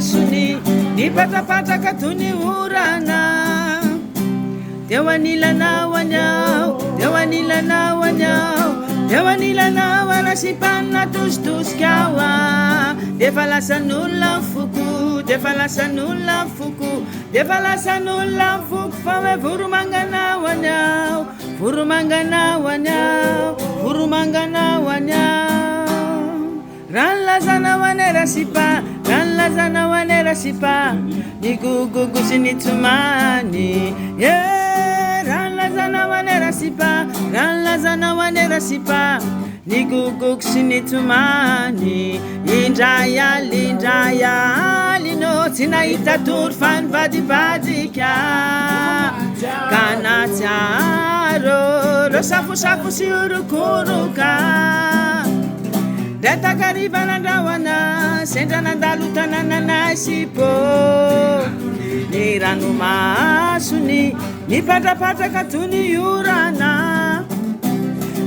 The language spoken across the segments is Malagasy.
masony nipatrapatraka toy ny orana deo anilanao anyao deo anilanao anyao deo anilanao arasipanina tositosika ao defa lasan'olona foko defa lasan'olona foko defa lasan'olona foko fa hoe voromanganao anyao voromanganao anyao voromanganao anyao rano lazanao anerasipa rano lazanao anerasipa ny gogogo sy ny tsomany rano lazanao anerasipa rano lazanao anerasipa ny gogogo sy ny tsomany indray aly no tsy nahita tory fa nivadibadika ka natsiaro ro safosafo sy orokoroka dray takariva nandrahoana sendra nandalo tanànanay sipo ny ranomasony nipatrapatraka toy ny orana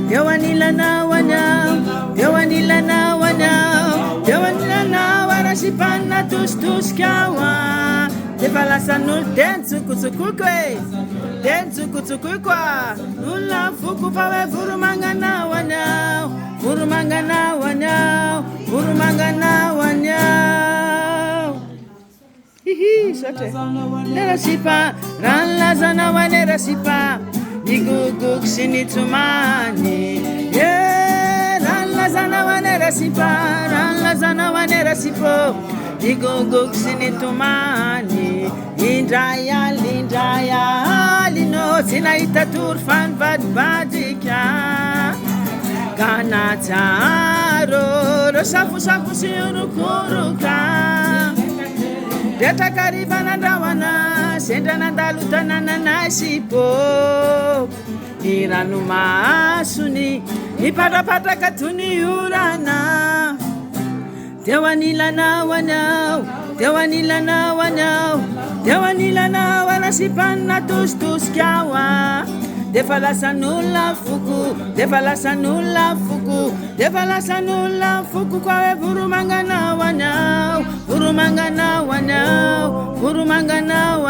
deo anilanao anyao deo anilanao anyao deo anilanao arasipanina tositosika ao defa lasan'olo de nitsokotsokoiko e de nitsokotsokoiko olona foko fa hoe voromanganao anyao voromanganao anyao voromanganao anyao hihi sotre nerasipa rano lazanao anerasipa ny gogogo sy ny tsomany rano lazanao anerasipa rano lazanao anerasipo ny gogogo sy ny tsomany indray aly no tsy nahita tory fa nivadibadika ka natsiaro ro safosafo sy orokoroka retrakariva nandrahoana sendra nandalo tanànanay sipo ny ranomasony nipatrapatraka toy ny orana deo anilanao anyao deo anilanao anyao deo anilanao arasipanina tositosika ao defa lasan'olona foko defa lasan'olona foko defa lasan'olona foko koa hoe voromanganao anyao voromanganao anyao voromanganao